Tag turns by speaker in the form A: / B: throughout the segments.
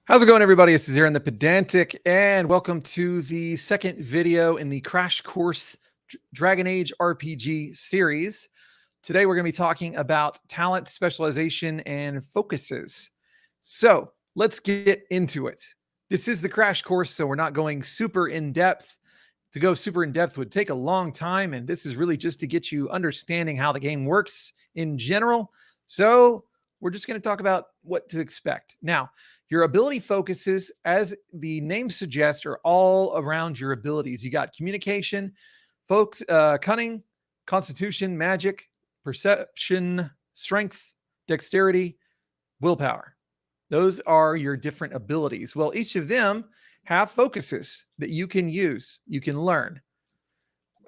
A: How's it going, everybody? This is Aaron the Pedantic, and welcome to the second video in the Crash Course Dragon Age RPG series. Today, we're going to be talking about talent, specialization, and focuses. So let's get into it. This is the Crash Course, so we're not going super in depth. To go super in depth would take a long time, and this is really just to get you understanding how the game works in general. So we're just going to talk about what to expect. Now, your ability focuses, as the name suggests, are all around your abilities. You got communication, cunning, constitution, magic, perception, strength, dexterity, willpower. Those are your different abilities. Well, each of them have focuses that you can use, you can learn.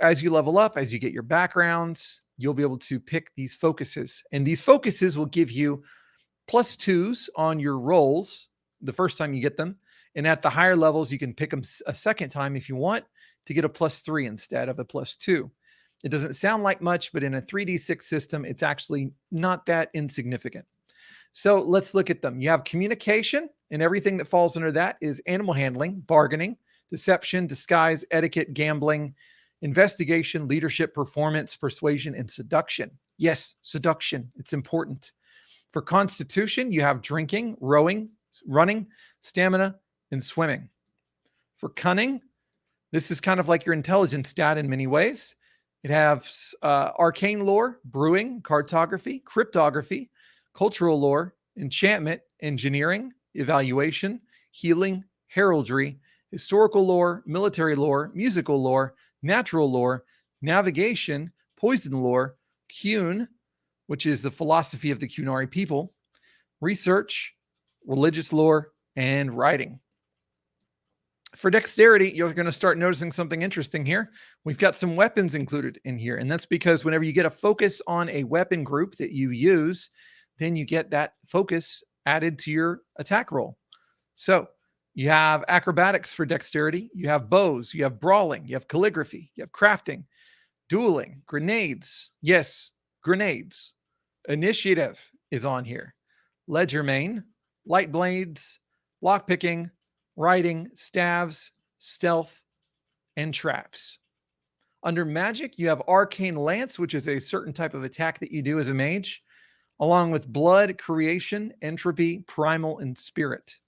A: As you level up, as you get your backgrounds, you'll be able to pick these focuses. And these focuses will give you +2s on your rolls the first time you get them. And at the higher levels, you can pick them a second time if you want to get a +3 instead of a +2. It doesn't sound like much, but in a 3d6 system, it's actually not that insignificant. So let's look at them. You have communication, and everything that falls under that is animal handling, bargaining, deception, disguise, etiquette, gambling, investigation, leadership, performance, persuasion, and seduction. Yes, seduction. It's important. For constitution, you have drinking, rowing, running, stamina, and swimming. For cunning, this is kind of like your intelligence stat in many ways. It has arcane lore, brewing, cartography, cryptography, cultural lore, enchantment, engineering, evaluation, healing, heraldry, historical lore, military lore, musical lore, natural lore, navigation, poison lore, Qun, which is the philosophy of the Qunari people, research, religious lore, and writing. For dexterity, you're going to start noticing something interesting here. We've got some weapons included in here, and that's because whenever you get a focus on a weapon group that you use, then you get that focus added to your attack roll. So you have acrobatics for dexterity, you have bows, you have brawling, you have calligraphy, you have crafting, dueling, grenades. Yes, grenades. Initiative is on here. Legerdemain, light blades, lockpicking, riding, staves, stealth, and traps. Under magic, you have arcane lance, which is a certain type of attack that you do as a mage, along with blood, creation, entropy, primal, and spirit.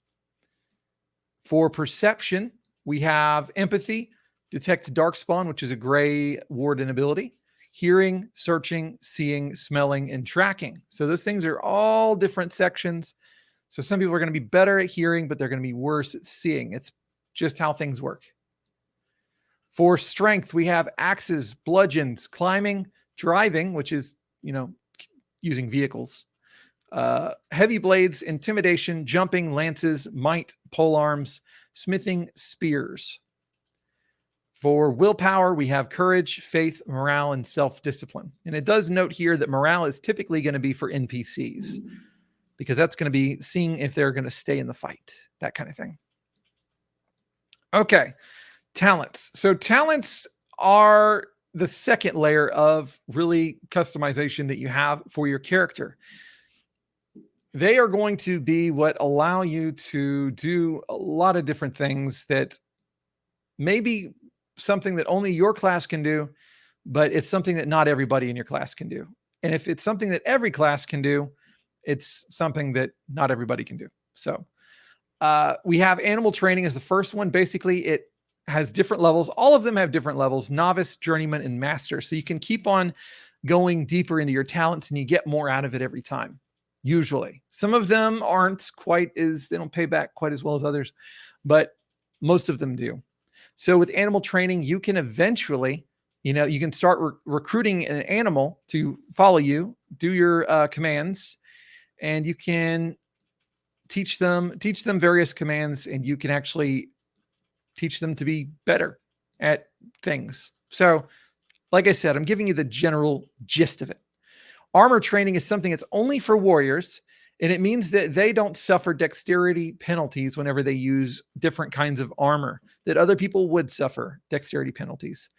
A: For perception, we have empathy, detect darkspawn, which is a gray warden ability, hearing, searching, seeing, smelling, and tracking. So those things are all different sections. So some people are going to be better at hearing, but they're going to be worse at seeing. It's just how things work. For strength, we have axes, bludgeons, climbing, driving, which is, using vehicles, heavy blades, intimidation, jumping, lances, might, polearms, smithing, spears. For willpower, we have courage, faith, morale, and self-discipline. And it does note here that morale is typically going to be for NPCs, because that's going to be seeing if they're going to stay in the fight, that kind of thing. Okay, talents. So talents are the second layer of really customization that you have for your character. They are going to be what allow you to do a lot of different things that maybe something that only your class can do, but it's something that not everybody in your class can do. And if it's something that every class can do, it's something that not everybody can do. So we have animal training as the first one. Basically, it has different levels. All of them have different levels: novice, journeyman, and master. So you can keep on going deeper into your talents and you get more out of it every time. Usually, some of them aren't quite as, they don't pay back quite as well as others, but most of them do. So with animal training, you can eventually, you can start recruiting an animal to follow you, do your commands, and you can teach them various commands, and you can actually teach them to be better at things. So, like I said, I'm giving you the general gist of it. Armor training is something that's only for warriors, and it means that they don't suffer dexterity penalties whenever they use different kinds of armor that other people would suffer dexterity penalties.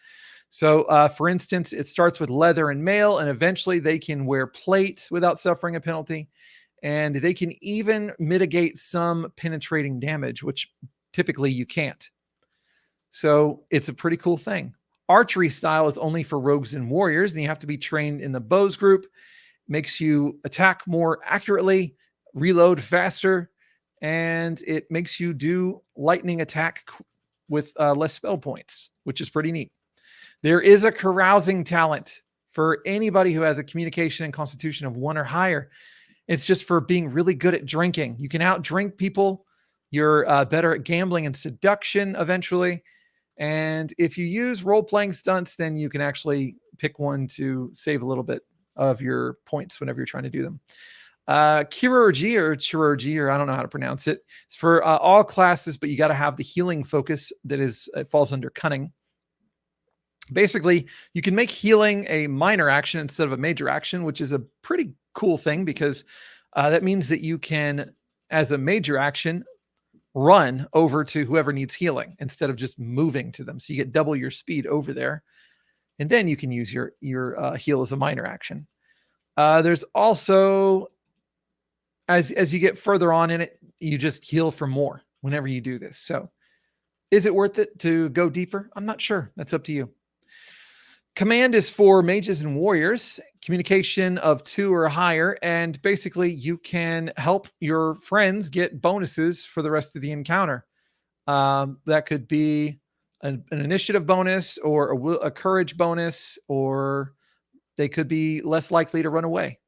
A: So, for instance, it starts with leather and mail, and eventually they can wear plate without suffering a penalty. and they can even mitigate some penetrating damage, which typically you can't. So it's a pretty cool thing. Archery style is only for rogues and warriors, and you have to be trained in the bows group. Makes you attack more accurately, reload faster, and it makes you do lightning attack with less spell points, which is pretty neat. There is a carousing talent for anybody who has a communication and constitution of 1 or higher. It's just for being really good at drinking. You can outdrink people. You're better at gambling and seduction eventually. And if you use role-playing stunts, then you can actually pick one to save a little bit of your points whenever you're trying to do them. Chirurgy, or I don't know how to pronounce it. It's for all classes, but you got to have the healing focus it falls under cunning. Basically, you can make healing a minor action instead of a major action, which is a pretty cool thing because that means that you can, as a major action, run over to whoever needs healing instead of just moving to them. So you get double your speed over there. And then you can use your heal as a minor action. There's also, as you get further on in it, you just heal for more whenever you do this. So is it worth it to go deeper? I'm not sure. That's up to you. Command is for mages and warriors, communication of 2 or higher, and basically you can help your friends get bonuses for the rest of the encounter. That could be an initiative bonus or a courage bonus, or they could be less likely to run away.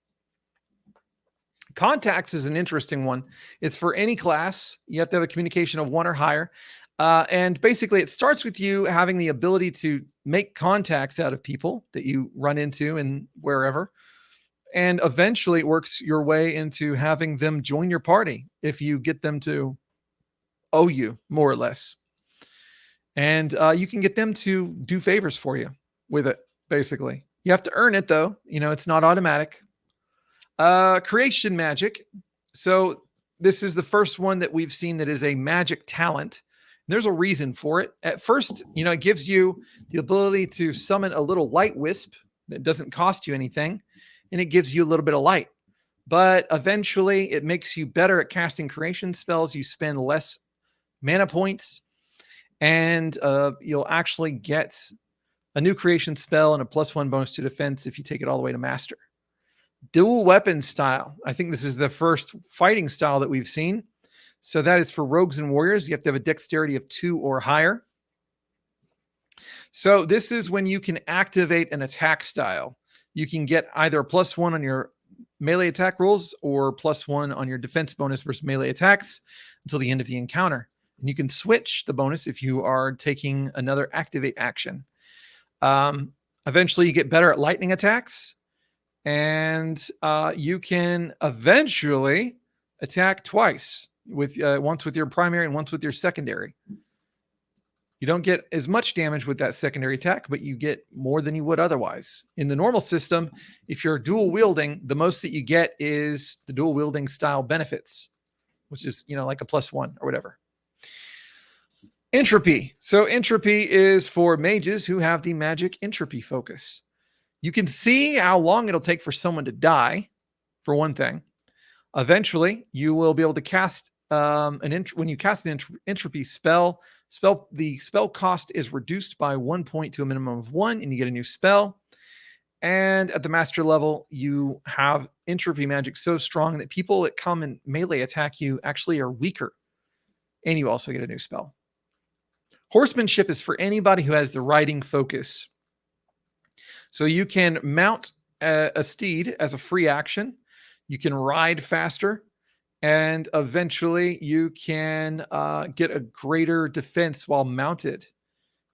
A: Contacts is an interesting one. It's for any class. You have to have a communication of 1 or higher. And basically, it starts with you having the ability to make contacts out of people that you run into and wherever. And eventually, it works your way into having them join your party if you get them to owe you, more or less. And you can get them to do favors for you with it, basically. You have to earn it, though. It's not automatic. Creation magic. So this is the first one that we've seen that is a magic talent. There's a reason for it. At first, it gives you the ability to summon a little light wisp that doesn't cost you anything, and it gives you a little bit of light. But eventually, it makes you better at casting creation spells. You spend less mana points, and you'll actually get a new creation spell and a +1 bonus to defense if you take it all the way to master. Dual weapon style. I think this is the first fighting style that we've seen. So that is for rogues and warriors. You have to have a dexterity of 2 or higher. So this is when you can activate an attack style. You can get either a +1 on your melee attack rolls or +1 on your defense bonus versus melee attacks until the end of the encounter. And you can switch the bonus if you are taking another activate action. Eventually, you get better at lightning attacks. And you can eventually attack twice, with once with your primary and once with your secondary. You don't get as much damage with that secondary attack, but you get more than you would otherwise. In the normal system, if you're dual wielding, the most that you get is the dual wielding style benefits, which is, like a +1 or whatever. Entropy. So entropy is for mages who have the magic entropy focus. You can see how long it'll take for someone to die, for one thing. Eventually, you will be able to cast when you cast an entropy spell, the spell cost is reduced by 1 point to a minimum of 1, and you get a new spell. And at the master level, you have entropy magic so strong that people that come and melee attack you actually are weaker. And you also get a new spell. Horsemanship is for anybody who has the riding focus. So you can mount a steed as a free action. You can ride faster. And eventually you can get a greater defense while mounted.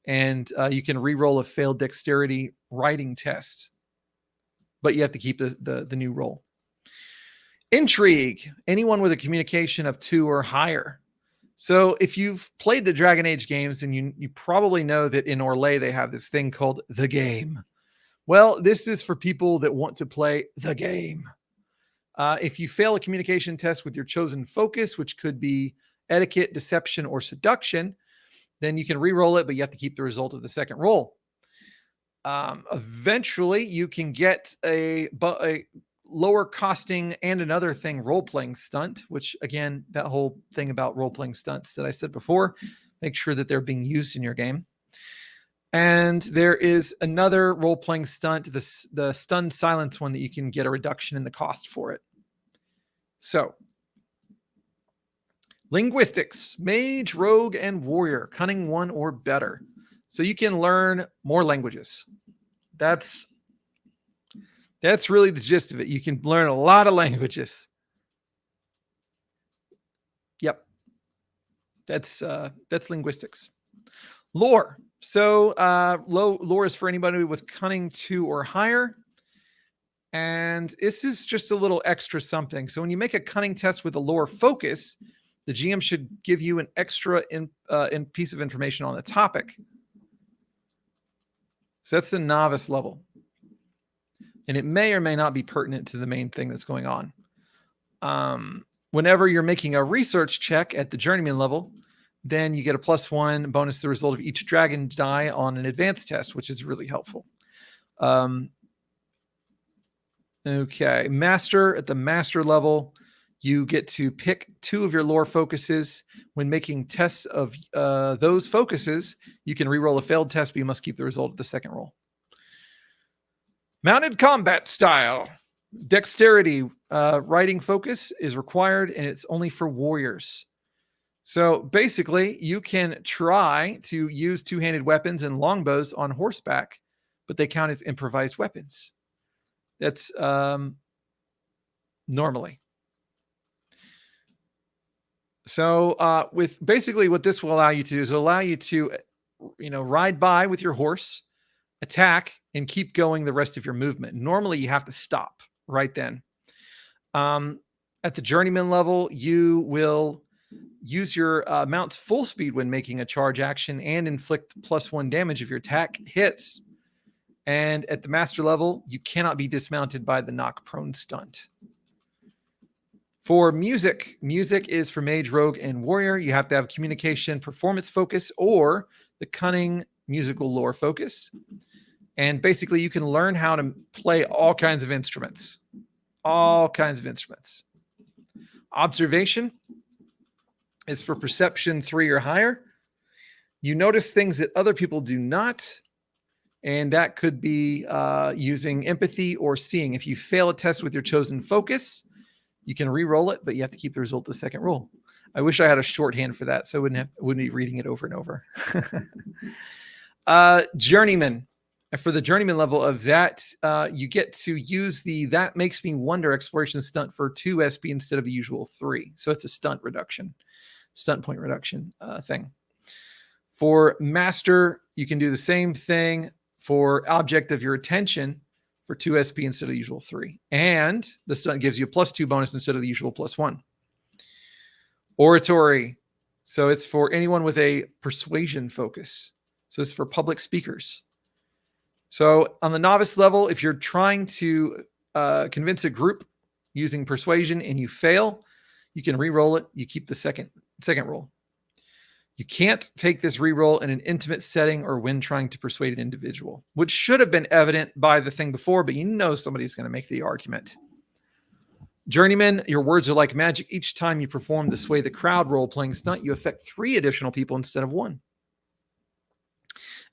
A: And you can re-roll a failed dexterity riding test. But you have to keep the new roll. Intrigue. Anyone with a communication of 2 or higher. So if you've played the Dragon Age games, and you probably know that in Orlais they have this thing called the game. Well, this is for people that want to play the game. If you fail a communication test with your chosen focus, which could be etiquette, deception, or seduction, then you can re-roll it, but you have to keep the result of the second roll. Eventually, you can get a lower costing and another thing, role-playing stunt, which again, that whole thing about role-playing stunts that I said before, make sure that they're being used in your game. And there is another role-playing stunt, the stunned silence one, that you can get a reduction in the cost for it. So, linguistics, mage, rogue, and warrior, cunning 1 or better. So you can learn more languages. That's really the gist of it. You can learn a lot of languages. Yep. That's linguistics. Lore. So lore is for anybody with cunning 2 or higher. And this is just a little extra something. So when you make a cunning test with a lore focus, the GM should give you an extra piece of information on the topic. So that's the novice level. And it may or may not be pertinent to the main thing that's going on. Whenever you're making a research check at the journeyman level, then you get a +1 bonus to the result of each dragon die on an advanced test, which is really helpful. Okay, master. At the master level, you get to pick 2 of your lore focuses. When making tests of those focuses, you can reroll a failed test, but you must keep the result of the second roll. Mounted combat style. Dexterity riding focus is required, and it's only for warriors. So basically, you can try to use 2-handed weapons and longbows on horseback, but they count as improvised weapons. That's normally. So with basically what this will allow you to do is allow you to, ride by with your horse, attack, and keep going the rest of your movement. Normally, you have to stop right then. At the journeyman level, you will use your mount's full speed when making a charge action and inflict +1 damage if your attack hits. And at the master level, you cannot be dismounted by the knock prone stunt. For music is for mage, rogue, and warrior. You have to have communication, performance focus, or the cunning musical lore focus. And basically, you can learn how to play all kinds of instruments. All kinds of instruments. Observation is for perception 3 or higher. You notice things that other people do not. And that could be using empathy or seeing. If you fail a test with your chosen focus, you can re-roll it, but you have to keep the result of the second roll. I wish I had a shorthand for that, so I wouldn't be reading it over and over. Journeyman. For the journeyman level of that, you get to use the That Makes Me Wonder exploration stunt for 2 SP instead of the usual 3. So it's a stunt point reduction thing. For master, you can do the same thing for object of your attention for 2 SP instead of the usual 3. And the stunt gives you a +2 bonus instead of the usual +1. Oratory. So it's for anyone with a persuasion focus. So it's for public speakers. So on the novice level, if you're trying to convince a group using persuasion and you fail, you can re-roll it. You keep the second roll. You can't take this re-roll in an intimate setting or when trying to persuade an individual, which should have been evident by the thing before, but somebody's going to make the argument. Journeyman, your words are like magic. Each time you perform the sway the crowd role-playing stunt, you affect 3 additional people instead of 1.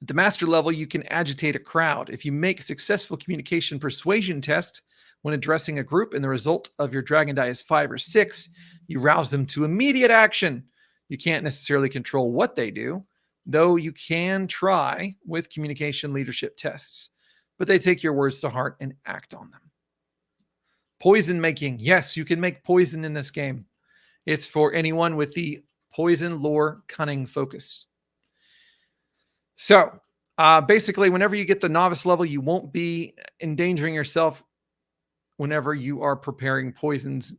A: At the master level, you can agitate a crowd. If you make a successful communication persuasion test when addressing a group and the result of your dragon die is 5 or 6, you rouse them to immediate action. You can't necessarily control what they do, though you can try with communication leadership tests, but they take your words to heart and act on them. Poison making. Yes, you can make poison in this game. It's for anyone with the poison lore cunning focus. So basically, whenever you get the novice level, you won't be endangering yourself whenever you are preparing poisons.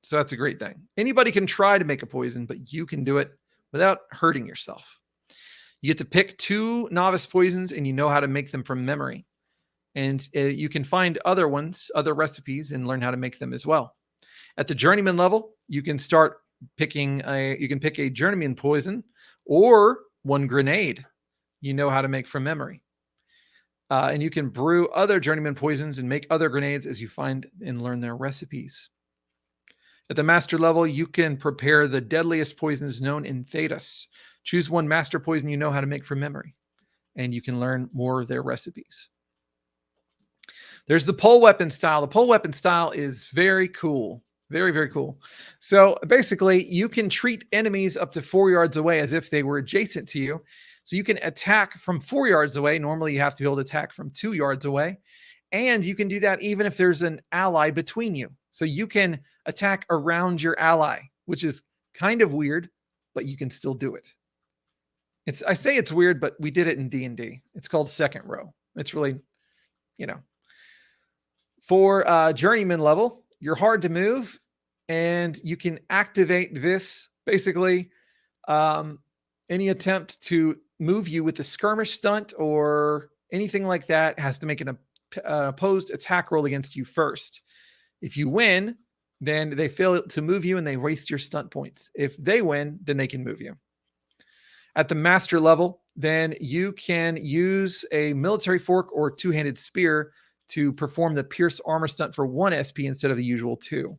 A: So that's a great thing. Anybody can try to make a poison, but you can do it without hurting yourself. You get to pick 2 novice poisons, and you know how to make them from memory. And you can find other recipes, and learn how to make them as well. At the journeyman level, you can start picking you can pick a journeyman poison or 1 grenade. You know how to make from memory. And you can brew other journeyman poisons and make other grenades as you find and learn their recipes. At the master level, you can prepare the deadliest poisons known in Thedas. Choose one master poison you know how to make from memory, and you can learn more of their recipes. There's the pole weapon style. The pole weapon style is very cool. Very, very cool. So basically, you can treat enemies up to 4 yards away as if they were adjacent to you. So you can attack from 4 yards away. Normally, you have to be able to attack from 2 yards away. And you can do that even if there's an ally between you. So you can attack around your ally, which is kind of weird, but you can still do it. I say it's weird, but we did it in D&D. It's called second row. It's really, For journeyman level, you're hard to move, and you can activate this. Basically, any attempt to move you with the skirmish stunt or anything like that has to make an opposed attack roll against you first. If you win, then they fail to move you and they waste your stunt points. If they win, then they can move you. At the master level, then you can use a military fork or two-handed spear to perform the pierce armor stunt for 1 SP instead of the usual 2.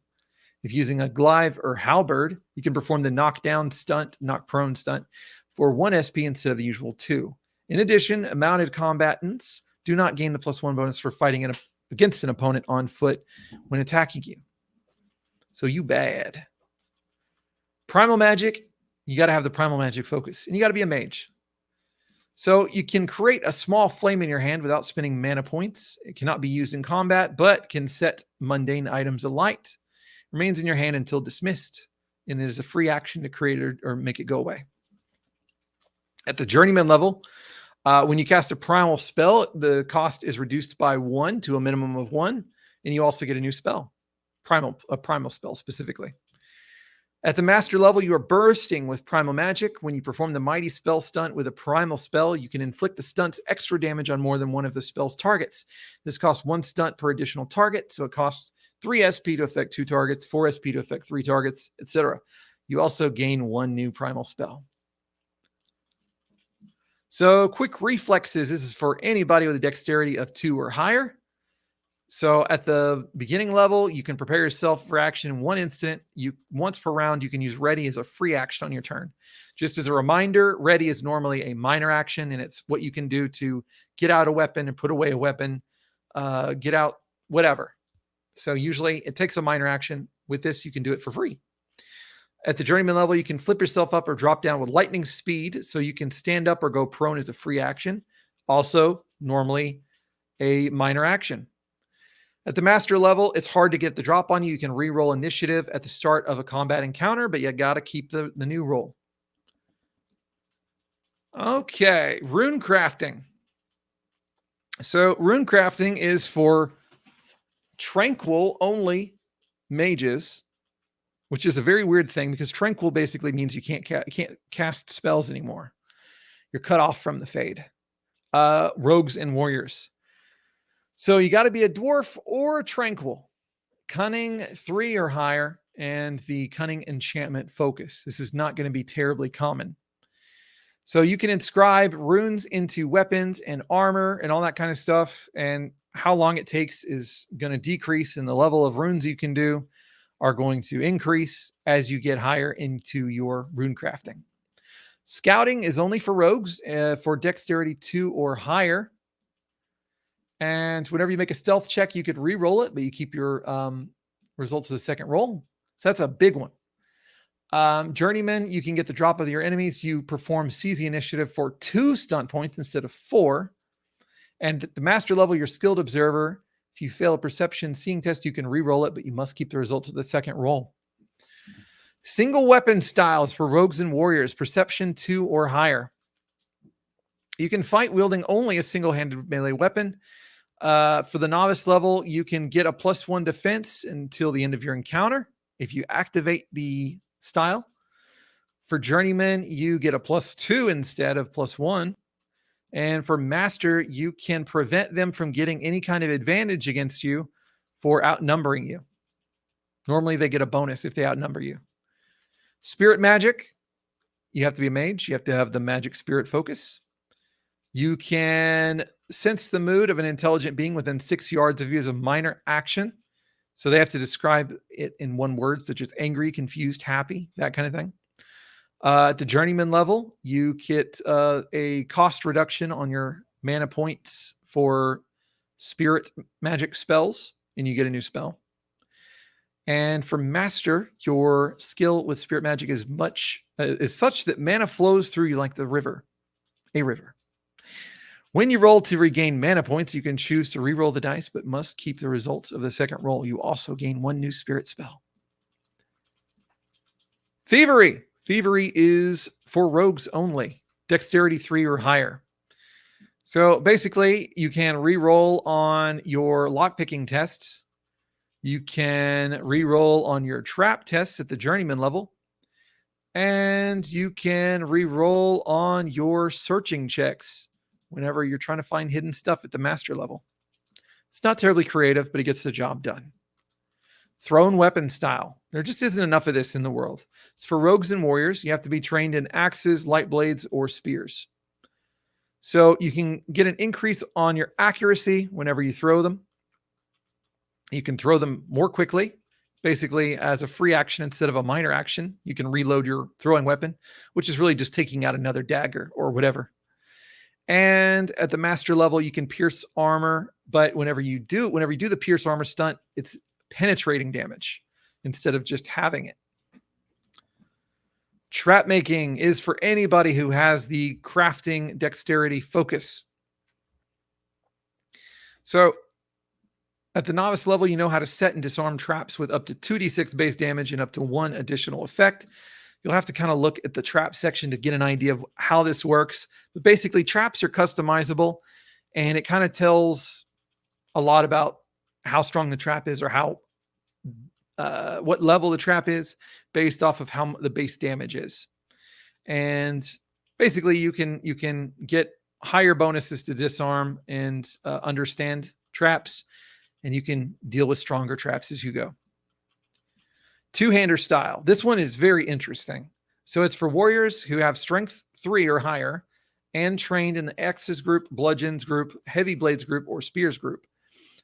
A: If using a glaive or halberd, you can perform the knockdown stunt, knock prone stunt for 1 SP instead of the usual 2. In addition, mounted combatants do not gain the +1 bonus for fighting against an opponent on foot when attacking you. So you bad. Primal magic, you got to have the primal magic focus, and you got to be a mage. So you can create a small flame in your hand without spending mana points. It cannot be used in combat, but can set mundane items alight. Remains in your hand until dismissed, and it is a free action to create or make it go away. At the journeyman level, when you cast a primal spell, the cost is reduced by 1 to a minimum of 1, and you also get a new spell, a primal spell specifically. At the master level, you are bursting with primal magic. When you perform the mighty spell stunt with a primal spell, you can inflict the stunt's extra damage on more than one of the spell's targets. This costs 1 stunt per additional target, so it costs 3 SP to affect 2 targets, 4 SP to affect 3 targets, etc. You also gain 1 new primal spell. So quick reflexes. This is for anybody with a dexterity of 2 or higher. So at the beginning level, you can prepare yourself for action in 1 instant. Once per round, you can use ready as a free action on your turn. Just as a reminder, ready is normally a minor action, and it's what you can do to get out a weapon and put away a weapon, get out whatever. So usually it takes a minor action. With this, you can do it for free. At the journeyman level, you can flip yourself up or drop down with lightning speed, so you can stand up or go prone as a free action. Also, normally a minor action. At the master level, it's hard to get the drop on you. You can re-roll initiative at the start of a combat encounter, but you got to keep the new roll. Okay, rune crafting. So rune crafting is for tranquil only mages, which is a very weird thing because tranquil basically means you can't cast spells anymore. You're cut off from the Fade. Rogues and warriors. So you got to be a dwarf or a tranquil. Cunning 3 or higher, and the cunning enchantment focus. This is not going to be terribly common. So you can inscribe runes into weapons and armor and all that kind of stuff. And how long it takes is going to decrease, and the level of runes you can do are going to increase as you get higher into your rune crafting. Scouting is only for rogues for dexterity 2 or higher. And whenever you make a stealth check, you could re-roll it, but you keep your results of the second roll. So that's a big one. Journeyman, you can get the drop of your enemies. You perform seize the initiative for 2 stunt points instead of 4. And at the master level, you're skilled observer. If you fail a perception seeing test, you can re-roll it, but you must keep the results of the second roll. Single weapon styles for rogues and warriors, perception 2 or higher. You can fight wielding only a single-handed melee weapon. For the novice level, you can get a +1 defense until the end of your encounter if you activate the style. For journeyman, you get a +2 instead of +1. And for master, you can prevent them from getting any kind of advantage against you for outnumbering you. Normally, they get a bonus if they outnumber you. Spirit magic, you have to be a mage. You have to have the magic spirit focus. You can sense the mood of an intelligent being within 6 yards of you as a minor action. So they have to describe it in one word, such as angry, confused, happy, that kind of thing. At the journeyman level, you get a cost reduction on your mana points for spirit magic spells, and you get a new spell. And for master, your skill with spirit magic is such that mana flows through you like a river. When you roll to regain mana points, you can choose to re-roll the dice, but must keep the results of the second roll. You also gain one new spirit spell. Thievery. Thievery is for rogues only. Dexterity 3 or higher. So basically, you can re-roll on your lockpicking tests. You can re-roll on your trap tests at the journeyman level. And you can re-roll on your searching checks whenever you're trying to find hidden stuff at the master level. It's not terribly creative, but it gets the job done. Thrown weapon style. There just isn't enough of this in the world. It's for rogues and warriors. You have to be trained in axes, light blades, or spears. So you can get an increase on your accuracy whenever you throw them. You can throw them more quickly. Basically, as a free action instead of a minor action, you can reload your throwing weapon, which is really just taking out another dagger or whatever. And at the master level, you can pierce armor, but whenever you do the pierce armor stunt, it's penetrating damage instead of just having it. Trap making is for anybody who has the crafting dexterity focus. So at the novice level, you know how to set and disarm traps with up to 2d6 base damage and up to 1 additional effect. You'll have to kind of look at the trap section to get an idea of how this works. But basically, traps are customizable, and it kind of tells a lot about how strong the trap is or how what level the trap is based off of how the base damage is. And basically, you can get higher bonuses to disarm and understand traps, and you can deal with stronger traps as you go. Two-hander style. This one is very interesting. So it's for warriors who have strength 3 or higher and trained in the axes group, bludgeons group, heavy blades group, or spears group.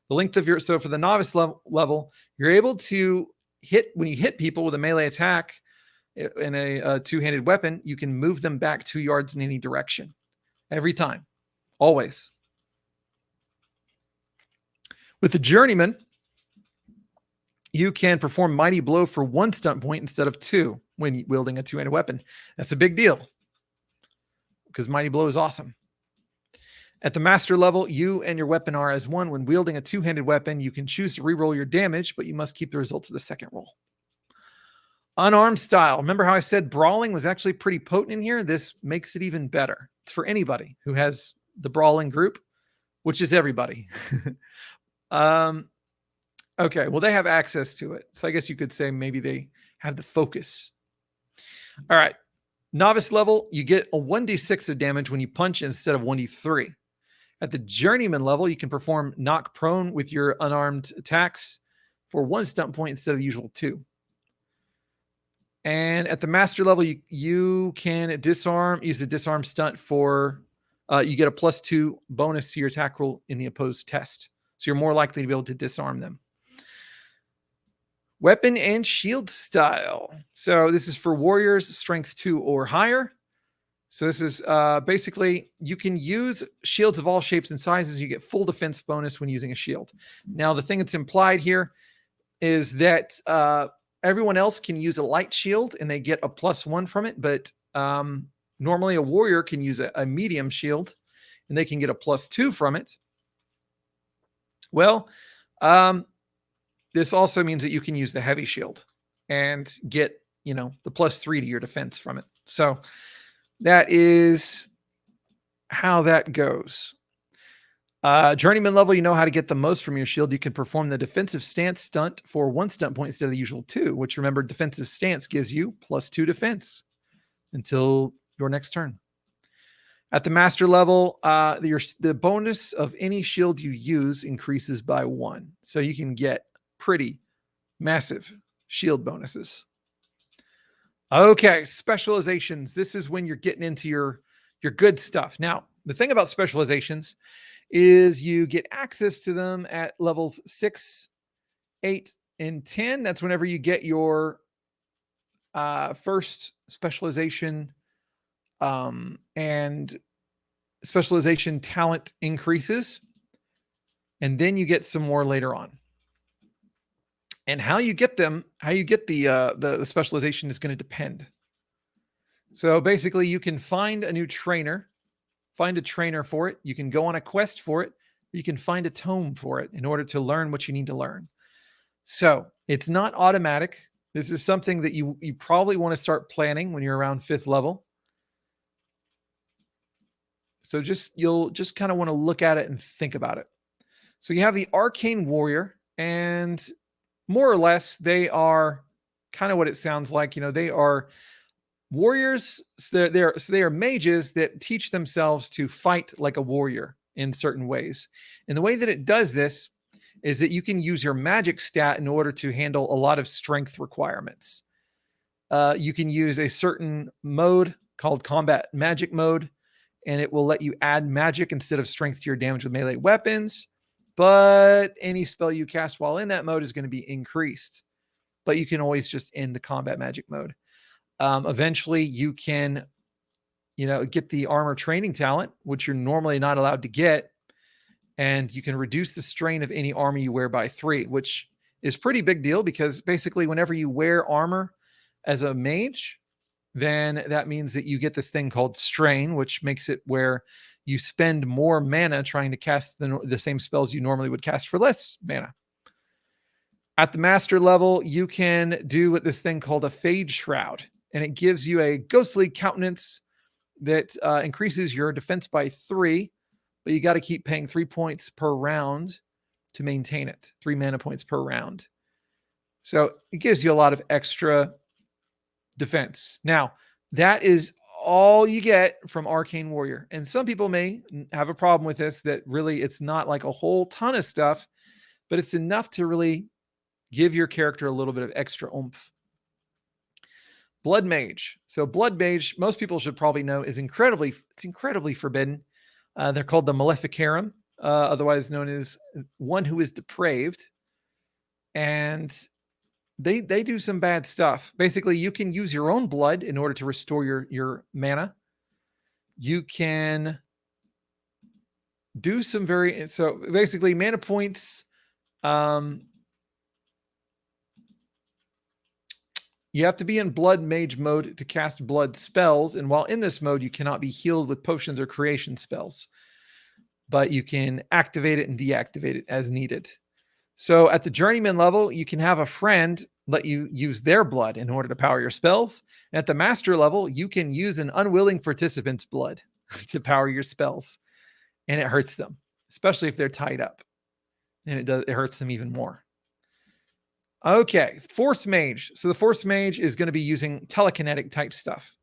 A: The length of so for the novice level, you're able to when you hit people with a melee attack in a two-handed weapon, you can move them back 2 yards in any direction. Every time. Always. With the journeyman, you can perform Mighty Blow for 1 stunt point instead of 2 when wielding a two-handed weapon. That's a big deal because Mighty Blow is awesome. At the master level, you and your weapon are as one. When wielding a two-handed weapon, you can choose to reroll your damage, but you must keep the results of the second roll. Unarmed style. Remember how I said brawling was actually pretty potent in here? This makes it even better. It's for anybody who has the brawling group, which is everybody. Okay, well, they have access to it. So I guess you could say maybe they have the focus. All right. Novice level, you get a 1d6 of damage when you punch instead of 1d3. At the journeyman level, you can perform knock prone with your unarmed attacks for 1 stunt point instead of the usual 2. And at the master level, you can disarm, use a disarm stunt for, you get a +2 bonus to your attack roll in the opposed test. So you're more likely to be able to disarm them. Weapon and shield style. So this is for warriors, strength 2 or higher. So this is basically, you can use shields of all shapes and sizes. You get full defense bonus when using a shield. Now, the thing that's implied here is that everyone else can use a light shield and they get a +1 from it. But normally a warrior can use a medium shield and they can get a +2 from it. Well, this also means that you can use the heavy shield and get, the +3 to your defense from it. So that is how that goes. Journeyman level, you know how to get the most from your shield. You can perform the defensive stance stunt for 1 stunt point instead of the usual 2, which, remember, defensive stance gives you +2 defense until your next turn. At the master level, the bonus of any shield you use increases by 1. So you can get pretty massive shield bonuses. Okay, specializations. This is when you're getting into your good stuff. Now, the thing about specializations is you get access to them at levels 6, 8, and 10. That's whenever you get your first specialization and specialization talent increases. And then you get some more later on. And how you get them, how you get the specialization is going to depend. So basically, you can find a new trainer, find a trainer for it. You can go on a quest for it. You can find a tome for it in order to learn what you need to learn. So it's not automatic. This is something that you probably want to start planning when you're around 5th level. So you'll just kind of want to look at it and think about it. So you have the Arcane Warrior, and more or less they are kind of what it sounds like. You know, they are warriors. So they are mages that teach themselves to fight like a warrior in certain ways. And the way that it does this is that you can use your magic stat in order to handle a lot of strength requirements. You can use a certain mode called combat magic mode, and it will let you add magic instead of strength to your damage with melee weapons. But any spell you cast while in that mode is going to be increased. But you can always just end the combat magic mode. Eventually, you can, get the armor training talent, which you're normally not allowed to get. And you can reduce the strain of any armor you wear by 3, which is pretty big deal because basically whenever you wear armor as a mage, then that means that you get this thing called strain, which makes it where you spend more mana trying to cast the same spells you normally would cast for less mana. At the master level, you can do this thing called a Fade Shroud, and it gives you a ghostly countenance that increases your defense by 3, but you got to keep paying 3 points per round to maintain it, 3 mana points per round. So it gives you a lot of extra defense. Now, that is all you get from Arcane Warrior. And some people may have a problem with this, that really it's not like a whole ton of stuff, but it's enough to really give your character a little bit of extra oomph. Blood Mage. So Blood Mage, most people should probably know, is incredibly forbidden. They're called the Maleficarum, otherwise known as one who is depraved. And they do some bad stuff. Basically, you can use your own blood in order to restore your mana. You can do some so basically mana points. You have to be in blood mage mode to cast blood spells. And while in this mode, you cannot be healed with potions or creation spells, but you can activate it and deactivate it as needed. So at the journeyman level, you can have a friend let you use their blood in order to power your spells. And at the master level, you can use an unwilling participant's blood to power your spells. And it hurts them, especially if they're tied up. And it hurts them even more. Okay, Force Mage. So the Force Mage is going to be using telekinetic type stuff.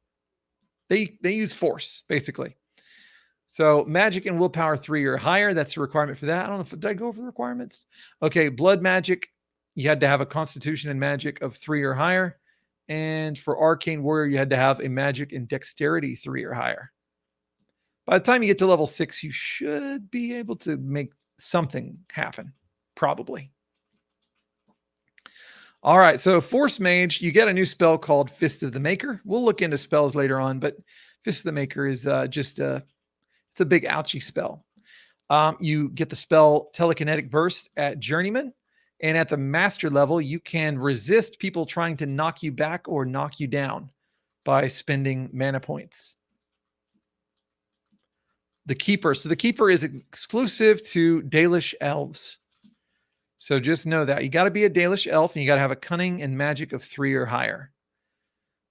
A: They use force, basically. So magic and willpower 3 or higher. That's a requirement for that. I don't know if did I go over the requirements. Okay, blood magic. You had to have a constitution and magic of 3 or higher. And for Arcane Warrior, you had to have a magic and dexterity 3 or higher. By the time you get to level 6, you should be able to make something happen, probably. All right, so Force Mage, you get a new spell called Fist of the Maker. We'll look into spells later on, but Fist of the Maker is it's a big ouchie spell. You get the spell Telekinetic Burst at Journeyman, and at the Master level, you can resist people trying to knock you back or knock you down by spending mana points. The Keeper. So the Keeper is exclusive to Dalish elves. So just know that. You got to be a Dalish elf, and you got to have a cunning and magic of 3 or higher.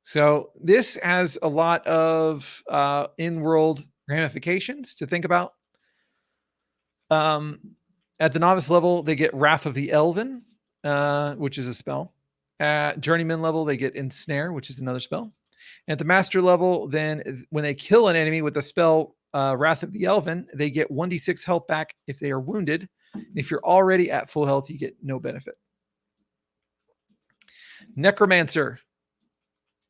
A: So this has a lot of in-world ramifications to think about. At the novice level, they get Wrath of the Elven, which is a spell. At journeyman level, they get Ensnare, which is another spell. At the master level, then when they kill an enemy with the spell Wrath of the Elven, they get 1d6 health back if they are wounded. If you're already at full health, you get no benefit. Necromancer.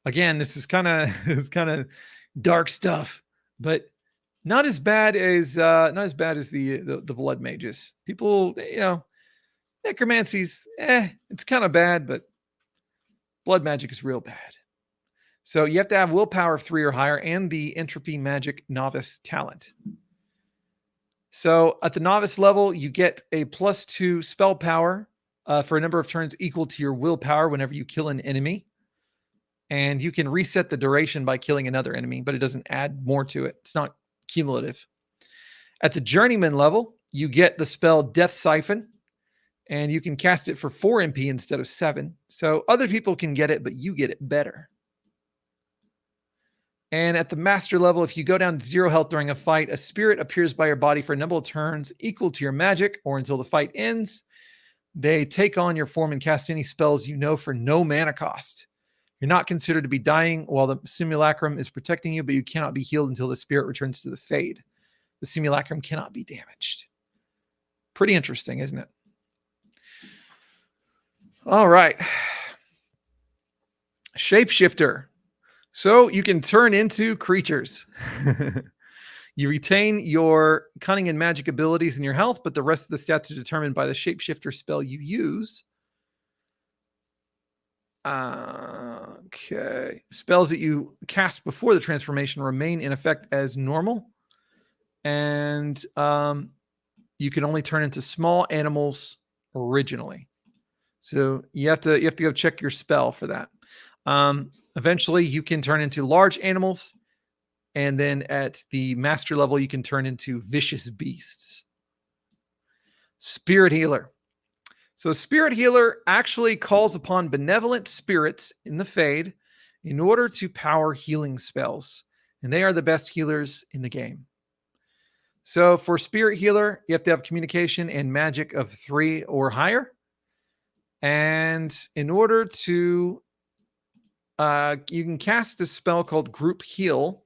A: Again, this is kind of dark stuff, but Not as bad as the blood mages. People, necromancy's it's kind of bad, but blood magic is real bad. So you have to have willpower of 3 or higher and the entropy magic novice talent. So at the novice level, you get a +2 spell power for a number of turns equal to your willpower whenever you kill an enemy. And you can reset the duration by killing another enemy, but it doesn't add more to it. It's not cumulative. At the journeyman level, you get the spell Death Siphon, and you can cast it for 4 MP instead of 7. So other people can get it, but you get it better. And at the master level, if you go down to 0 health during a fight, a spirit appears by your body for a number of turns equal to your magic or until the fight ends. They take on your form and cast any spells you know for no mana cost. You're not considered to be dying while the simulacrum is protecting you, but you cannot be healed until the spirit returns to the fade. The simulacrum cannot be damaged. Pretty interesting, isn't it? All right. Shapeshifter. So you can turn into creatures. You retain your cunning and magic abilities and your health, but the rest of the stats are determined by the shapeshifter spell you use. Okay. Spells that you cast before the transformation remain in effect as normal. And you can only turn into small animals originally. So you have to go check your spell for that. Eventually you can turn into large animals. And then at the master level, you can turn into vicious beasts. Spirit Healer. So Spirit Healer actually calls upon benevolent spirits in the Fade in order to power healing spells. And they are the best healers in the game. So for Spirit Healer, you have to have communication and magic of 3 or higher. And in order to, you can cast this spell called Group Heal.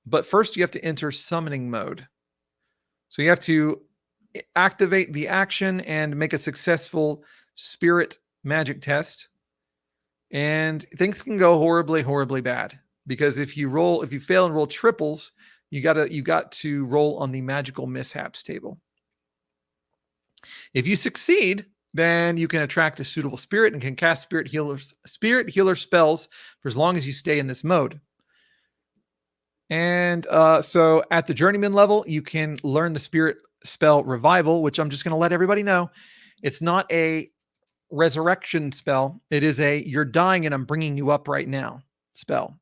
A: But first you have to enter summoning mode. So you have to activate the action and make a successful spirit magic test. And things can go horribly, horribly bad. Because if you fail and roll triples, you got to roll on the magical mishaps table. If you succeed, then you can attract a suitable spirit and can cast spirit healer spells for as long as you stay in this mode. And so at the journeyman level, you can learn the spirit spell Revival, which I'm just going to let everybody know. It's not a resurrection spell. It is a you're dying and I'm bringing you up right now spell.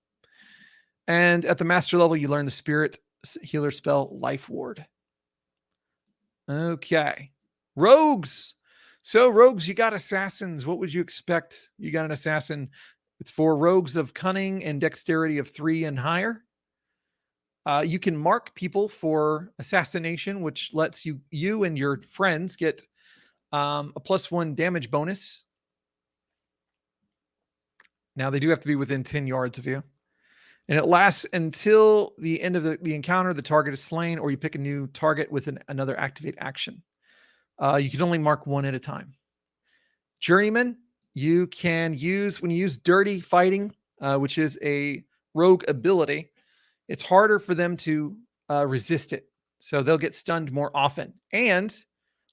A: And at the master level, you learn the spirit healer spell Life Ward. Okay. Rogues. So rogues, you got assassins. What would you expect? You got an assassin. It's for rogues of cunning and dexterity of 3 and higher. You can mark people for assassination, which lets you and your friends get a +1 damage bonus. Now, they do have to be within 10 yards of you. And it lasts until the end of the encounter. The target is slain, or you pick a new target with another activate action. You can only mark 1 at a time. Journeyman, you can use, when you use Dirty Fighting, which is a rogue ability, it's harder for them to resist it. So they'll get stunned more often. And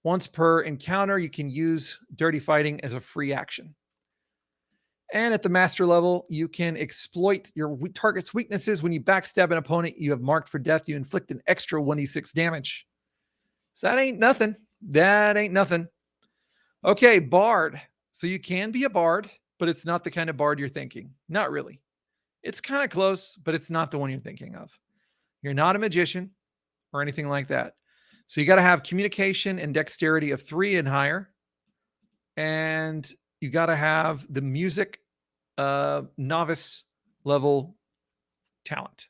A: once per encounter, you can use Dirty Fighting as a free action. And at the master level, you can exploit your target's weaknesses. When you backstab an opponent you have marked for death, you inflict an extra 1d6 damage. So that ain't nothing. That ain't nothing. Okay, Bard. So you can be a Bard, but it's not the kind of Bard you're thinking. Not really. It's kind of close, but it's not the one you're thinking of. You're not a magician or anything like that. So you got to have communication and dexterity of 3 and higher. And you got to have the music novice level talent.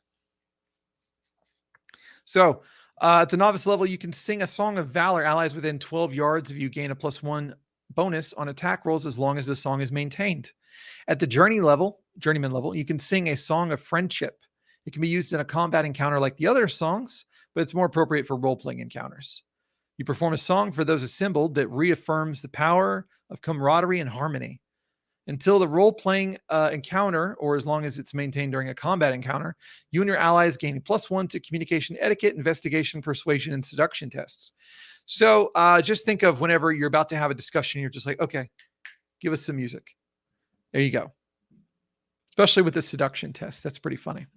A: So at the novice level, you can sing a song of valor. Allies within 12 yards of you gain a +1 bonus on attack rolls as long as the song is maintained. At the journeyman level, you can sing a song of friendship. It can be used in a combat encounter like the other songs, but it's more appropriate for role-playing encounters. You perform a song for those assembled that reaffirms the power of camaraderie and harmony. Until the role-playing encounter, or as long as it's maintained during a combat encounter, you and your allies gain +1 to communication etiquette, investigation, persuasion, and seduction tests. So just think of whenever you're about to have a discussion, you're just like, okay, give us some music. There you go. Especially with the seduction test. That's pretty funny.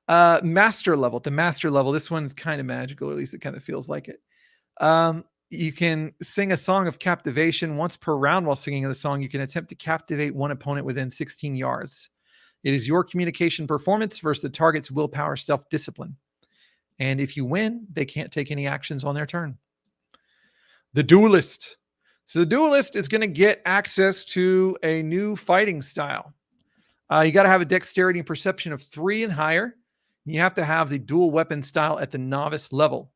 A: Master level. The master level, this one's kind of magical, or at least it kind of feels like it. You can sing a song of captivation once per round. While singing the song, you can attempt to captivate one opponent within 16 yards. It is your communication performance versus the target's willpower, self-discipline. And if you win, they can't take any actions on their turn. The duelist. So the duelist is going to get access to a new fighting style. You got to have a dexterity and perception of 3 and higher. You have to have the dual weapon style at the novice level.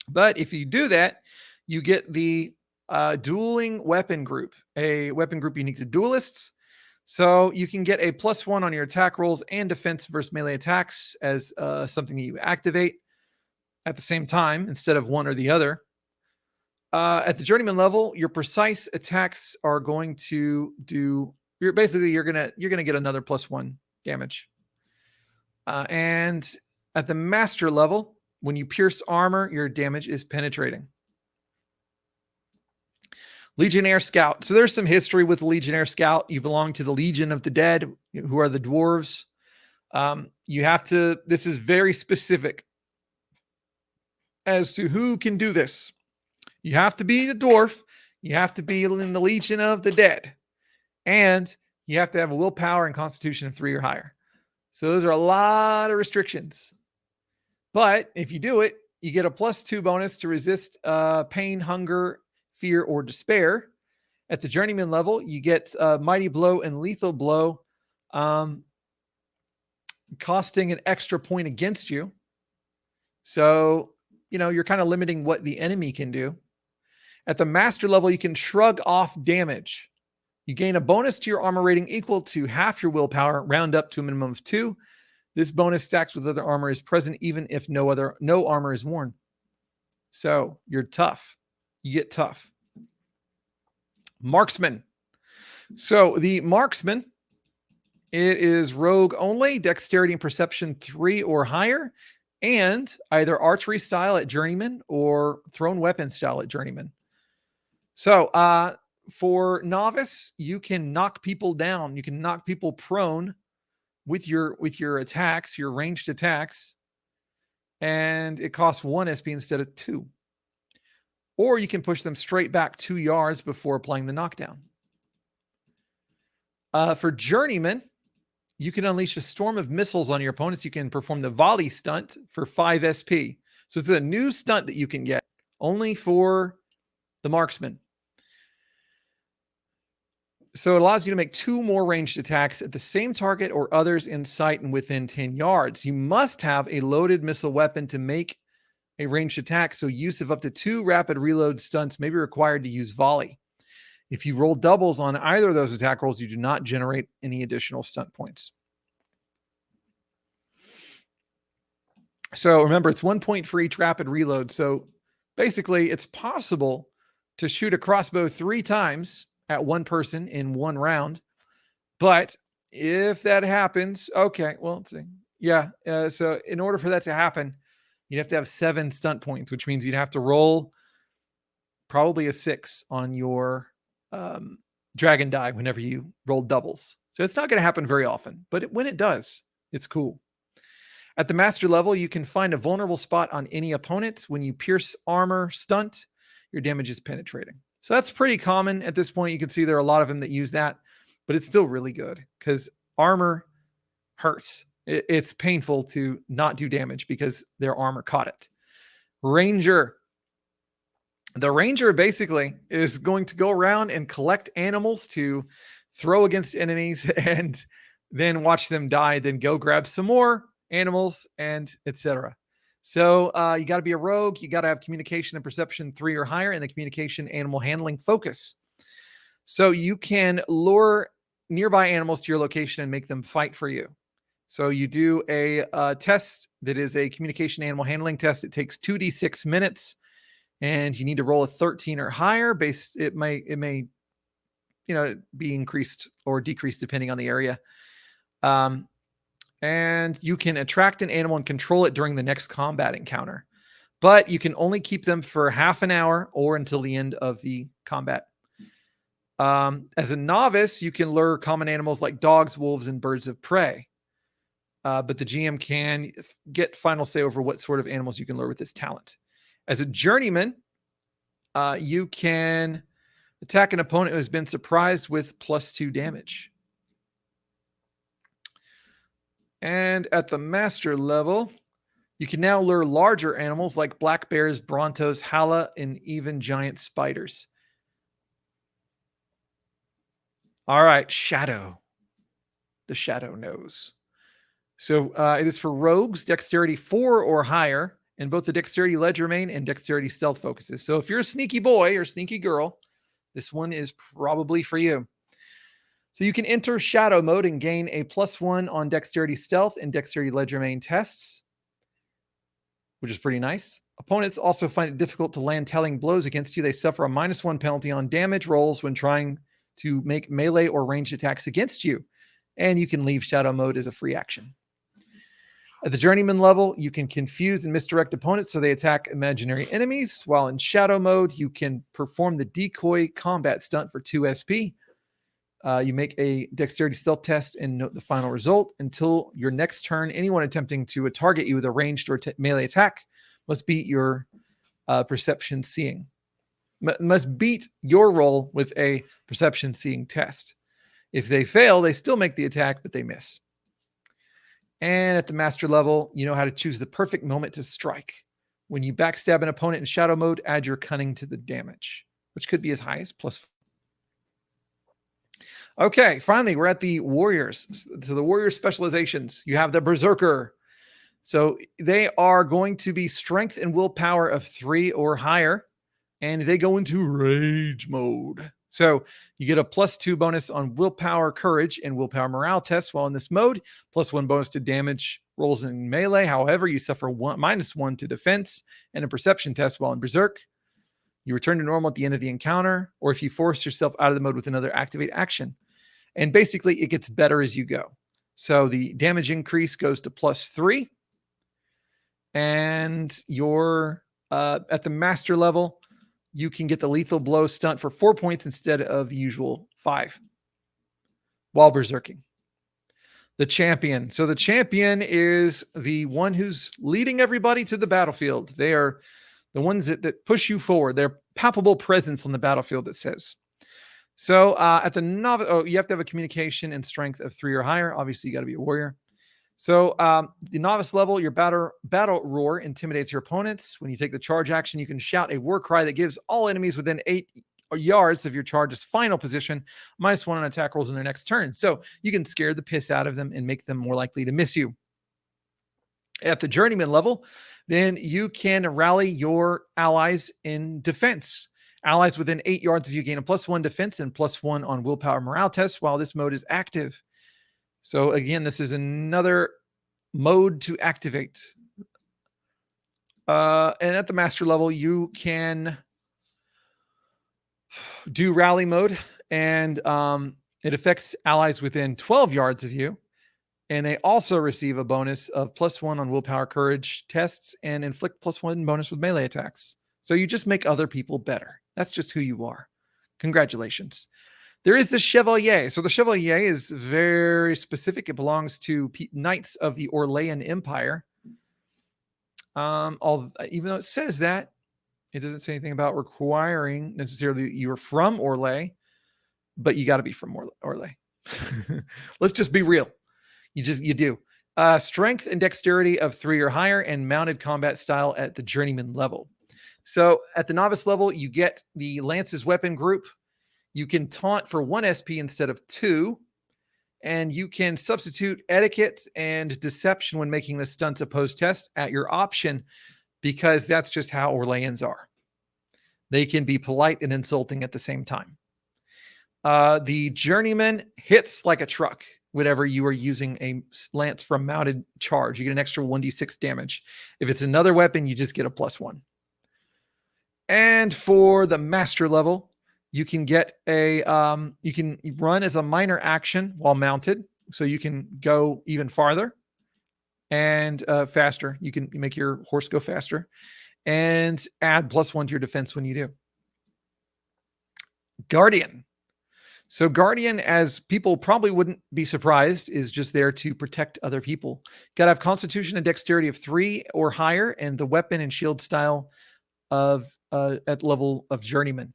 A: But if you do that, you get the dueling weapon group, a weapon group unique to duelists. So you can get a +1 on your attack rolls and defense versus melee attacks as something that you activate at the same time instead of one or the other. At the journeyman level, your precise attacks are going to do. You're gonna get another +1 damage. And at the master level, when you pierce armor, your damage is penetrating. Legionnaire Scout. So there's some history with Legionnaire Scout. You belong to the Legion of the Dead, who are the dwarves. This is very specific as to who can do this. You have to be a dwarf. You have to be in the Legion of the Dead. And you have to have a willpower and constitution of 3 or higher. So those are a lot of restrictions. But if you do it, you get a +2 bonus to resist pain, hunger, fear, or despair. At the journeyman level, you get mighty blow and lethal blow, costing an extra point against you. So, you're kind of limiting what the enemy can do. At the master level, you can shrug off damage. You gain a bonus to your armor rating equal to half your willpower, round up to a minimum of 2. This bonus stacks with other armor is present even if no armor is worn. So you're tough. You get tough. Marksman. So the marksman, it is rogue only, dexterity and perception 3 or higher, and either archery style at journeyman or thrown weapon style at journeyman. So for novice, you can knock people down. You can knock people prone with your attacks, your ranged attacks, and it costs 1 SP instead of 2. Or you can push them straight back 2 yards before applying the knockdown. For journeyman, you can unleash a storm of missiles on your opponents. You can perform the volley stunt for 5 SP. So it's a new stunt that you can get only for the marksman. So it allows you to make 2 more ranged attacks at the same target or others in sight and within 10 yards. You must have a loaded missile weapon to make a ranged attack, so use of up to 2 rapid reload stunts may be required to use volley. If you roll doubles on either of those attack rolls, you do not generate any additional stunt points. So remember, it's 1 point for each rapid reload. So basically, it's possible to shoot a crossbow 3 times at one person in 1 round. But if that happens, okay, well, let's see. Yeah, so in order for that to happen, you'd have to have 7 stunt points, which means you'd have to roll probably a 6 on your dragon die whenever you roll doubles. So it's not going to happen very often, but when it does, it's cool. At the master level, you can find a vulnerable spot on any opponent. When you pierce armor stunt, your damage is penetrating. So that's pretty common at this point. You can see there are a lot of them that use that, but it's still really good because armor hurts. It's painful to not do damage because their armor caught it. Ranger. The ranger basically is going to go around and collect animals to throw against enemies and then watch them die, then go grab some more animals and etc. So you got to be a rogue. You got to have communication and perception 3 or higher, and the communication animal handling focus. So you can lure nearby animals to your location and make them fight for you. So you do a test that is a communication animal handling test. It takes 2d6 minutes, and you need to roll a 13 or higher. It may be increased or decreased depending on the area. And you can attract an animal and control it during the next combat encounter, but you can only keep them for half an hour or until the end of the combat. As a novice, you can lure common animals like dogs, wolves, and birds of prey. But the GM can get final say over what sort of animals you can lure with this talent. As a journeyman, you can attack an opponent who has been surprised with +2 damage. And at the master level, you can now lure larger animals like black bears, brontos, hala, and even giant spiders. All right, Shadow. The Shadow knows. So it is for rogues, dexterity 4 or higher, and both the dexterity legerdemain and dexterity stealth focuses. So if you're a sneaky boy or sneaky girl, this one is probably for you. So you can enter Shadow mode and gain a +1 on dexterity stealth and dexterity legerdemain tests, which is pretty nice. Opponents also find it difficult to land telling blows against you. They suffer a -1 penalty on damage rolls when trying to make melee or ranged attacks against you. And you can leave Shadow mode as a free action. At the journeyman level, you can confuse and misdirect opponents so they attack imaginary enemies. While in Shadow mode, you can perform the decoy combat stunt for 2 SP. You make a dexterity stealth test and note the final result. Until your next turn, anyone attempting to target you with a ranged or melee attack must beat your perception seeing. Must beat your roll with a perception seeing test. If they fail, they still make the attack, but they miss. And at the master level, you know how to choose the perfect moment to strike. When you backstab an opponent in Shadow mode, add your cunning to the damage, which could be as high as +4. Okay, finally, we're at the warriors. So the warrior specializations. You have the berserker. So they are going to be strength and willpower of 3 or higher, and they go into rage mode. So you get a +2 bonus on willpower, courage, and willpower morale tests while in this mode, +1 bonus to damage rolls in melee. However, you suffer -1 to defense and a perception test while in berserk. You return to normal at the end of the encounter, or if you force yourself out of the mode with another activate action. And basically, it gets better as you go. So the damage increase goes to +3. And you're at the master level, you can get the lethal blow stunt for 4 points instead of the usual 5 while berserking. The champion. So the champion is the one who's leading everybody to the battlefield. They are the ones that push you forward. They're palpable presence on the battlefield, it says. So at the novice, you have to have a communication and strength of 3 or higher. Obviously, you got to be a warrior. So the novice level, your battle roar intimidates your opponents. When you take the charge action, you can shout a war cry that gives all enemies within 8 yards of your charge's final position -1 on attack rolls in their next turn. So you can scare the piss out of them and make them more likely to miss you. At the journeyman level, then you can rally your allies in defense. Allies within 8 yards of you gain a +1 defense and +1 on willpower morale tests while this mode is active. So again, this is another mode to activate. And at the master level, you can do rally mode, and it affects allies within 12 yards of you. And they also receive a bonus of +1 on willpower courage tests and inflict +1 bonus with melee attacks. So you just make other people better. That's just who you are. Congratulations. There is the Chevalier. So the Chevalier is very specific. It belongs to Knights of the Orlean Empire. Even though it says that, it doesn't say anything about requiring necessarily that you're from Orlais, but you got to be from Orlais. Let's just be real. You do. Strength and dexterity of 3 or higher and mounted combat style at the journeyman level. So at the novice level, you get the Lance's weapon group. You can taunt for 1 SP instead of 2. And you can substitute etiquette and deception when making the stunt opposed test at your option, because that's just how Orleans are. They can be polite and insulting at the same time. The journeyman hits like a truck whenever you are using a lance from mounted charge. You get an extra 1d6 damage. If it's another weapon, you just get a +1. And for the master level, You can get you can run as a minor action while mounted, so you can go even farther and faster. You can make your horse go faster and add +1 to your defense when you do. Guardian. So Guardian, as people probably wouldn't be surprised, is just there to protect other people. Got to have Constitution and Dexterity of 3 or higher, and the weapon and shield style of at level of Journeyman.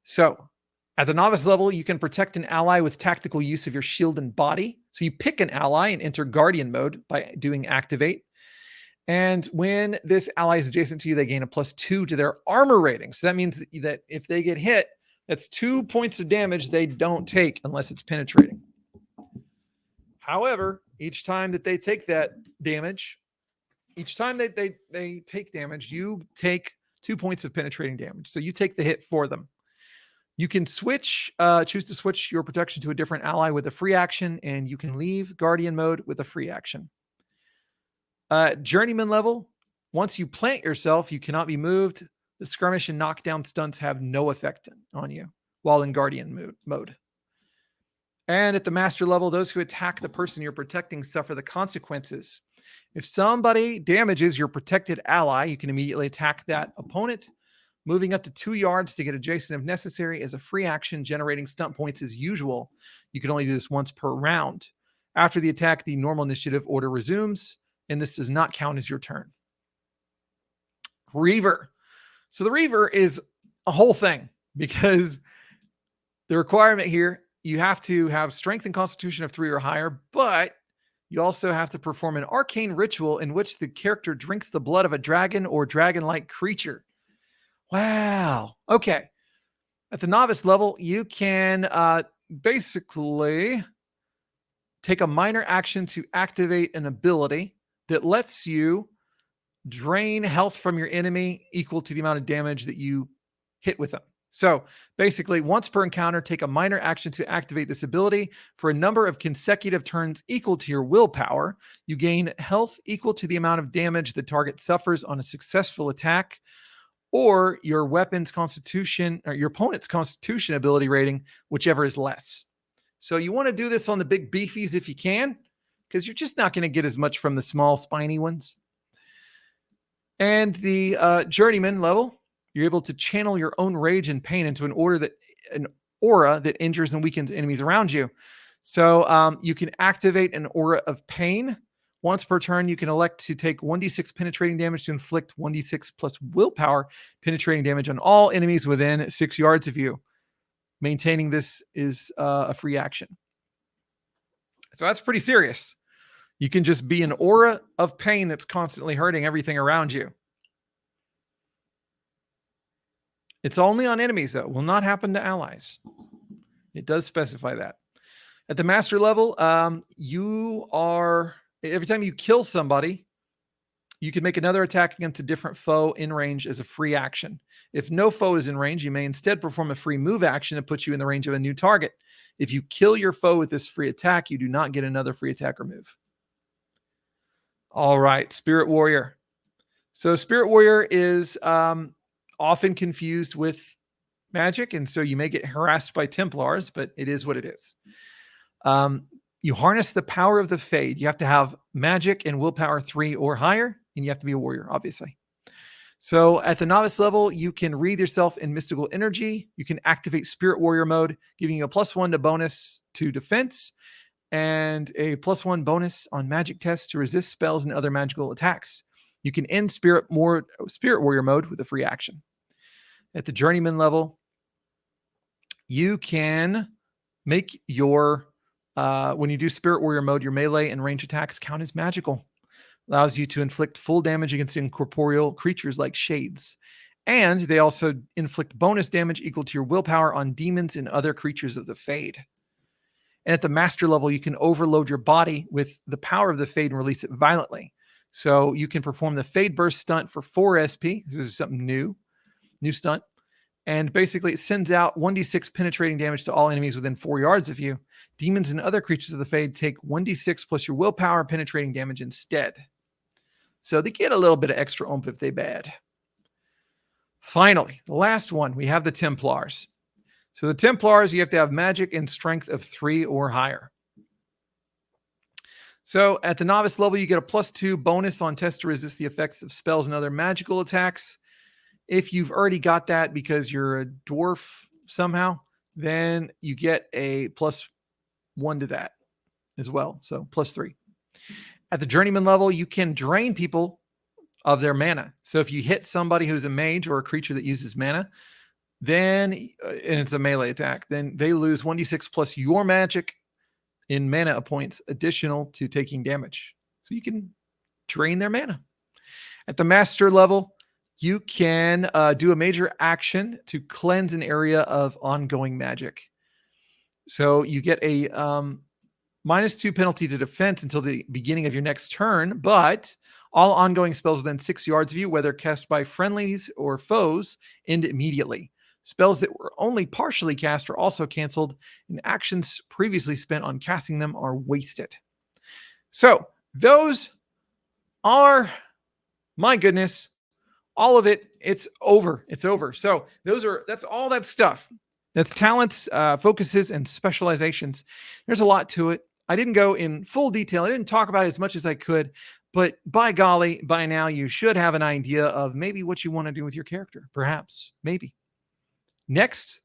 A: So at the novice level, you can protect an ally with tactical use of your shield and body. So you pick an ally and enter Guardian mode by doing Activate. And when this ally is adjacent to you, they gain a +2 to their armor rating. So that means that if they get hit, that's 2 points of damage they don't take unless it's penetrating. However, each time that they take that damage, each time that they take damage, you take 2 points of penetrating damage. So you take the hit for them. You can choose to switch your protection to a different ally with a free action, and you can leave Guardian mode with a free action. Journeyman level, once you plant yourself, you cannot be moved. The skirmish and knockdown stunts have no effect on you while in Guardian mode. And at the master level, those who attack the person you're protecting suffer the consequences. If somebody damages your protected ally, you can immediately attack that opponent, moving up to 2 yards to get adjacent if necessary as a free action, generating stunt points as usual. You can only do this once per round. After the attack, the normal initiative order resumes, and this does not count as your turn. Reaver. So the Reaver is a whole thing because the requirement here, you have to have strength and constitution of 3 or higher, but you also have to perform an arcane ritual in which the character drinks the blood of a dragon or dragon-like creature. Wow. Okay. At the novice level, you can basically take a minor action to activate an ability that lets you drain health from your enemy equal to the amount of damage that you hit with them. So basically, once per encounter, take a minor action to activate this ability for a number of consecutive turns equal to your willpower. You gain health equal to the amount of damage the target suffers on a successful attack, or your weapon's constitution or your opponent's constitution ability rating, whichever is less. So you want to do this on the big beefies if you can, because you're just not going to get as much from the small spiny ones. And the journeyman level, you're able to channel your own rage and pain into an aura that injures and weakens enemies around you. So you can activate an aura of pain. Once per turn, you can elect to take 1d6 penetrating damage to inflict 1d6 plus willpower penetrating damage on all enemies within 6 yards of you. Maintaining this is a free action. So that's pretty serious. You can just be an aura of pain that's constantly hurting everything around you. It's only on enemies, though. It will not happen to allies. It does specify that. At the master level, every time you kill somebody, you can make another attack against a different foe in range as a free action. If no foe is in range, you may instead perform a free move action that puts you in the range of a new target. If you kill your foe with this free attack, you do not get another free attack or move. All right, Spirit Warrior. So Spirit Warrior is often confused with magic, and so you may get harassed by Templars, but it is what it is. You harness the power of the Fade. You have to have magic and willpower 3 or higher, and you have to be a warrior, obviously. So at the novice level, you can wreathe yourself in mystical energy. You can activate Spirit Warrior mode, giving you a +1 to bonus to defense and a +1 bonus on magic tests to resist spells and other magical attacks. You can end Spirit Warrior mode with a free action. At the Journeyman level, you can make your when you do Spirit Warrior mode, your melee and range attacks count as magical. Allows you to inflict full damage against incorporeal creatures like shades. And they also inflict bonus damage equal to your willpower on demons and other creatures of the Fade. And at the master level, you can overload your body with the power of the Fade and release it violently. So you can perform the Fade Burst stunt for 4 SP. This is something new stunt. And basically, it sends out 1d6 penetrating damage to all enemies within 4 yards of you. Demons and other creatures of the Fade take 1d6 plus your willpower penetrating damage instead. So they get a little bit of extra oomph if they bad. Finally, the last one, we have the Templars. So the Templars, you have to have magic and strength of 3 or higher. So at the novice level, you get a +2 bonus on test to resist the effects of spells and other magical attacks. If you've already got that because you're a dwarf somehow, then you get a +1 to that as well. So +3. At the journeyman level, you can drain people of their mana. So if you hit somebody who's a mage or a creature that uses mana, then, and it's a melee attack, then they lose 1d6 plus your magic in mana points additional to taking damage. So you can drain their mana. At the master level, you can do a major action to cleanse an area of ongoing magic. So you get a -2 penalty to defense until the beginning of your next turn, but all ongoing spells within 6 yards of you, whether cast by friendlies or foes, end immediately. Spells that were only partially cast are also canceled, and actions previously spent on casting them are wasted. So those are, my goodness, all of it. It's over. It's over. So that's all that stuff. That's talents, focuses, and specializations. There's a lot to it. I didn't go in full detail. I didn't talk about it as much as I could, but by golly, by now you should have an idea of maybe what you want to do with your character. Perhaps, maybe. Next,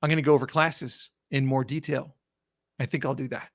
A: I'm going to go over classes in more detail. I think I'll do that.